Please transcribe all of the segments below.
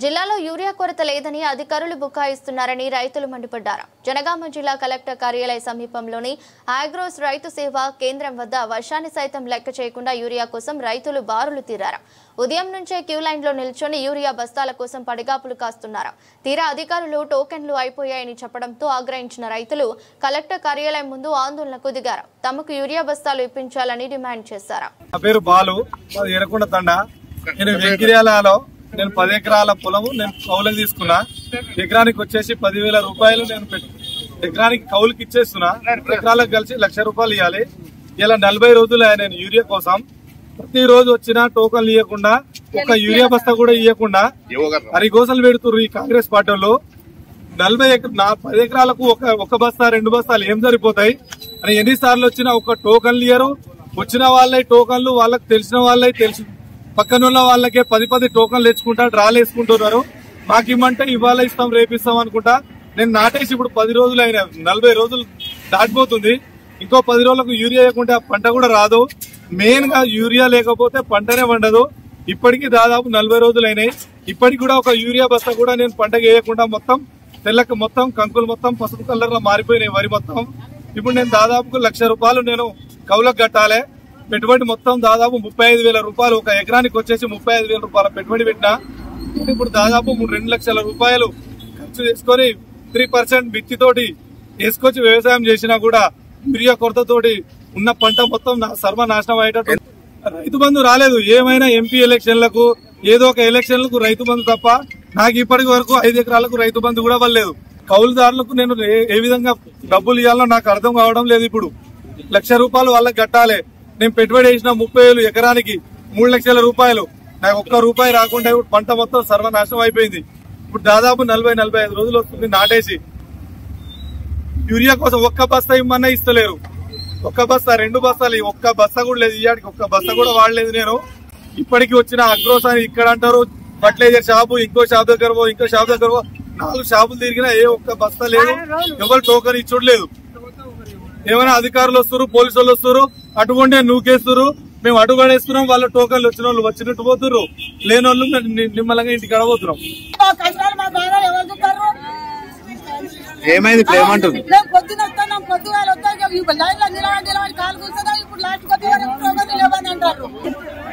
జిల్లాలో యూరియా కొరత లేదని అధికారులు బుకాయిస్తున్నారని రైతులు మండిపడ్డారు. జనగామ జిల్లా కలెక్టర్ కార్యాలయ సమీపంలోని ఆగ్రోస్ రైతు సేవా కేంద్రం వద్ద వర్షాన్ని సైతం లెక్క చేయకుండా యూరియా కోసం రైతులు బారులు తీరారు. ఉదయం నుంచే క్యూ లైన్లో నిల్చొని యూరియా బస్తాల కోసం పడిగాపులు కాస్తున్నారు. తీరా అధికారులు టోకెన్లు అయిపోయాయని చెప్పడంతో ఆగ్రహించిన రైతులు కలెక్టర్ కార్యాలయం ముందు ఆందోళనకు దిగారు. తమకు యూరియా బస్తాలు ఇప్పించాలని డిమాండ్ చేశారు. నేను 10 ఎకరాల పొలము నేను కౌలుకి తీసుకున్నా. ఎకరానికి వచ్చేసి 10,000 రూపాయలు నేను ఎకరానికి కౌలుకి ఇచ్చేస్తున్నా. ఎకరాలకు కలిసి ₹1,00,000 ఇవ్వాలి. ఇలా 40 రోజులు నేను యూరియా కోసం ప్రతిరోజు వచ్చిన టోకన్లు ఇవ్వకుండా ఒక యూరియా బస్తా కూడా ఇవ్వకుండా అరిగోసలు పెడుతున్నారు ఈ కాంగ్రెస్ పార్టీ వాళ్ళు. 10 ఎకరాలకు ఒక బస్తా 2 బస్తాలు ఏం సరిపోతాయి అని ఎన్నిసార్లు వచ్చినా ఒక టోకన్లు ఇయ్యరు. వచ్చిన వాళ్ళే టోకన్లు వాళ్ళకి తెలిసిన వాళ్ళే తెలుసు పక్కనున్న వాళ్ళకే 10 టోకన్లు తెచ్చుకుంటా డ్రాలు వేసుకుంటున్నారు. మాకు ఇమ్మంటే ఇవాళ ఇస్తాం రేపు ఇస్తాం అనుకుంటా. నేను నాటేసి ఇప్పుడు 10 రోజులు అయినా 40 రోజులు దాటిపోతుంది. ఇంకో 10 రోజులకు యూరియా వేయకుంటే ఆ పంట కూడా రాదు. మెయిన్ గా యూరియా లేకపోతే పంటనే పండదు. ఇప్పటికీ దాదాపు 40 రోజులు అయినాయి. ఇప్పటికి కూడా ఒక యూరియా బస్తా కూడా నేను పంటకు వేయకుండా మొత్తం తెల్లక మొత్తం కంకులు మొత్తం పసుపు కలర్ లో మారిపోయినాయి వరి మొత్తం. ఇప్పుడు నేను దాదాపు ₹1,00,000 నేను కౌలకు కట్టాలి. పెట్టుబడి మొత్తం దాదాపు ₹35,000. ఒక ఎకరానికి వచ్చేసి ₹35,000 పెట్టుబడి పెట్టినా. ఇప్పుడు దాదాపు ₹2 లక్షల ఖర్చు చేసుకుని 3% మిత్తితోటి వేసుకొచ్చి వ్యవసాయం చేసినా కూడా యూరియా కొరతతోటి ఉన్న పంట మొత్తం సర్వనాశనం అయ్యేటట్టు. రైతు బంధు రాలేదు. ఏమైనా ఎంపీ ఎలక్షన్లకు ఏదో ఒక ఎలక్షన్లకు రైతు బంధు తప్ప నాకు ఇప్పటి వరకు 5 ఎకరాలకు రైతు బంధు కూడా వల్లేదు. కౌలుదారులకు నేను ఏ విధంగా డబ్బులు ఇవ్వాలో నాకు అర్థం కావడం లేదు. ఇప్పుడు ₹1,00,000 వాళ్ళకి కట్టాలి. నేను పెట్టుబడి వేసిన 30,000 ఎకరానికి ₹3 లక్షల. నాకు ₹1 రాకుండా ఇప్పుడు పంట మొత్తం సర్వనాశనం అయిపోయింది. ఇప్పుడు దాదాపు 40-45 రోజులు వస్తుంది నాటేసి. యూరియా కోసం ఒక్క బస్తా ఇమ్మన్నా ఇస్తలేరు. ఒక్క బస్తా 2 బస్తాలు ఒక్క బస్తా కూడా లేదు. ఇయ్యాడికి ఒక్క బస్తా కూడా వాడలేదు నేను. ఇప్పటికి వచ్చిన అగ్రోస్ అని ఇక్కడ అంటారు, ఫర్టిలైజర్ షాపు, ఇంకో షాప్ దగ్గర ఇంకో షాప్ దగ్గర 4 షాపులు తిరిగినా ఏ ఒక్క బస్తా లేదు. ఎవరు టోకన్ ఇచ్చుడలేదు. ఏమైనా అధికారులు వస్తారు, పోలీసు వాళ్ళు వస్తారు, అటుకుంటే నూకేస్తారు. మేము అడుగడేస్తున్నాం. వాళ్ళ టోకన్లు వచ్చిన వాళ్ళు వచ్చినట్టు పోతున్నారు, లేని వాళ్ళు నిమ్మలంగా ఇంటికి అడగబోతున్నాం. ఏమైంది ఏమంటుంది? పొద్దున వస్తున్నాం, పొద్దుగా లైన్ లో నిలబడి కాలు కూర్చున్నాం. ఇప్పుడు లాస్ట్ టోకన్లు లేవని అంటారు.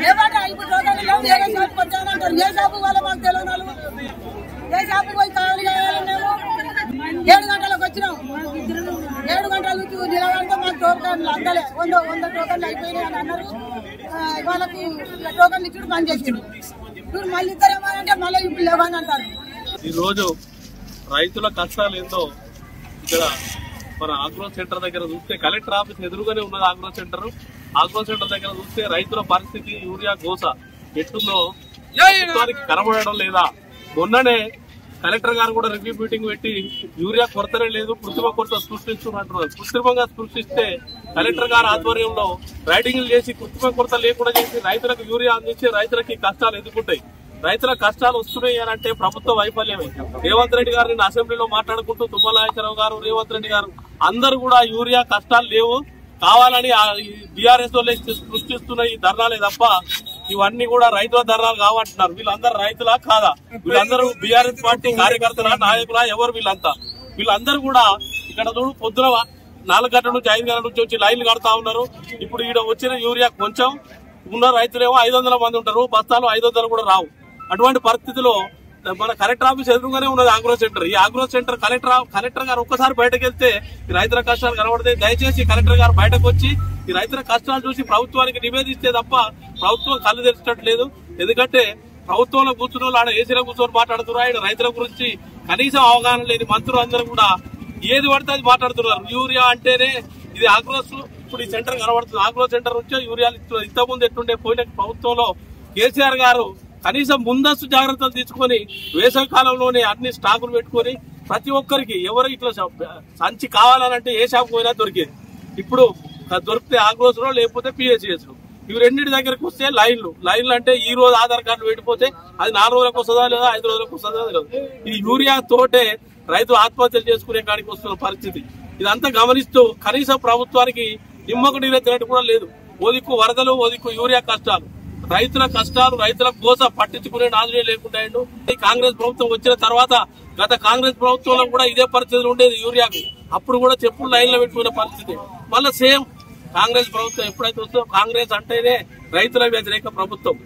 లేవన్నా ఇప్పుడు టోకన్లు లేవు. వేరే షాపుకి వచ్చానంటారు. ఏ షాపు వాళ్ళ మాకు తెలియదు. ఏ షాపుకి పోయి కావాలి మేము 7 గంటలకు వచ్చినాం. 7 గంటల నుంచి నిలబడితే మాకు టోకన్లు అందలే. 100 టోకన్లు అయిపోయినాయి అని అన్నారు. వాళ్ళకి టోకన్లు ఇచ్చుడు బంద్ చేసిండు. ఇప్పుడు మళ్ళీ ఇద్దరేమోనంటే మళ్ళీ ఇప్పుడు లేవని అంటారు. ఈ రోజు రైతుల కష్టాలు ఏందో ఇక్కడ మన ఆగ్రో సెంటర్ దగ్గర చూస్తే, కలెక్టర్ ఆఫీస్ ఎదురుగానే ఉన్నది ఆగ్రో సెంటర్. ఆగ్రో సెంటర్ దగ్గర చూస్తే రైతుల పరిస్థితి యూరియా గోస ఎట్టుందో కనబడడం లేదా. మొన్ననే కలెక్టర్ గారు కూడా రివ్యూ మీటింగ్ పెట్టి యూరియా కొరతనే లేదు, కృత్రిమ కొరత సృష్టిస్తున్నట్టు. కృత్రిమంగా సృష్టిస్తే కలెక్టర్ గారి ఆధ్వర్యంలో రైడింగ్లు చేసి కృత్రిమ కొరత లేకుండా చేసి రైతులకు యూరియా అందించి రైతులకి కష్టాలు ఎదుర్కొంటాయి. రైతుల కష్టాలు వస్తున్నాయి అని అంటే ప్రభుత్వ వైఫల్యమే. రేవంత్ రెడ్డి గారు నిన్న అసెంబ్లీలో మాట్లాడుకుంటూ తుమ్మల నాగేశ్వరరావు గారు, రేవంత్ రెడ్డి గారు అందరూ కూడా యూరియా కష్టాలు లేవు, కావాలని బీఆర్ఎస్ వాళ్ళు సృష్టిస్తున్న ఈ ధర్నాలే తప్ప ఇవన్నీ కూడా రైతుల ధర్నాలు కావంటున్నారు. వీళ్ళందరూ రైతులా కాదా? వీళ్ళందరూ బీఆర్ఎస్ పార్టీ కార్యకర్తల నాయకులా? ఎవరు వీళ్ళంతా? వీళ్ళందరూ కూడా ఇక్కడ చూడు పొద్దున 4 గంటల నుంచి 5 గంటల నుంచి వచ్చి లైన్లు కడతా ఉన్నారు. ఇప్పుడు ఈడ వచ్చిన యూరియా కొంచెం ఉన్న రైతులేమో 500 మంది ఉంటారు, బస్తాలు 500 కూడా రావు. అటువంటి పరిస్థితిలో మన కలెక్టర్ ఆఫీస్ ఎదురుగానే ఉన్నది ఆగ్రో సెంటర్. ఈ ఆగ్రో సెంటర్ కలెక్టర్ గారు ఒక్కసారి బయటకు వెళ్తే ఈ రైతుల కష్టాలు కనబడతాయి. దయచేసి కలెక్టర్ గారు బయటకు వచ్చి ఈ రైతుల కష్టాలు చూసి ప్రభుత్వానికి నివేదిస్తే తప్ప ప్రభుత్వం కళ్ళు తెరిచేటట్లేదు. ఎందుకంటే ప్రభుత్వంలో కూర్చున్న వాళ్ళు ఆడ ఏసీలో కూర్చొని మాట్లాడుతున్నారు. ఆయన రైతుల గురించి కనీసం అవగాహన లేని మంత్రులు అందరూ కూడా ఏది పడితే అది మాట్లాడుతున్నారు. యూరియా అంటేనే ఇది ఆగ్రోస్. ఇప్పుడు ఈ సెంటర్ కనబడుతుంది. ఆగ్రో సెంటర్ నుంచే యూరియాలు ఇస్తున్నారు. ఇంతకుముందు ఎట్టుండే పోయిన ప్రభుత్వంలో కేసీఆర్ గారు కనీసం ముందస్తు జాగ్రత్తలు తీసుకుని వేసవి కాలంలోనే అన్ని స్టాకులు పెట్టుకుని ప్రతి ఒక్కరికి ఎవరు ఇట్లా సంచి కావాలనంటే ఏ షాప్ పోయినా దొరికేది. ఇప్పుడు దొరికితే ఆగ్రోస్ లో లేకపోతే పిఎస్సిఎస్ లో. ఇవి రెండింటి దగ్గరకు వస్తే లైన్లు అంటే ఈ రోజు ఆధార్ కార్డు పెట్టిపోతే అది 4 రోజులకు వస్తుందా లేదా 5 రోజులకు వస్తుందా లేదు. ఈ యూరియా తోటే రైతులు ఆత్మహత్యలు చేసుకునే కాడికి వస్తున్న పరిస్థితి. ఇదంతా గమనిస్తూ కనీసం ప్రభుత్వానికి నిమ్మకు నీరెత్తినట్టు కూడా లేదు. ఓదిక్కు వరదలు, ఓదిక్కు యూరియా కష్టాలు. రైతుల కష్టాలు రైతుల కోసం పట్టించుకునే నాదుడే లేకుండా ఈ కాంగ్రెస్ ప్రభుత్వం వచ్చిన తర్వాత గత కాంగ్రెస్ ప్రభుత్వంలో కూడా ఇదే పరిస్థితులు ఉండేది యూరియాకు. అప్పుడు కూడా చెప్పులు లైన్ లో పెట్టుకునే పరిస్థితి. మళ్ళీ సేమ్ కాంగ్రెస్ ప్రభుత్వం ఎప్పుడైతే వస్తుందో కాంగ్రెస్ అంటేనే రైతుల వ్యతిరేక ప్రభుత్వం.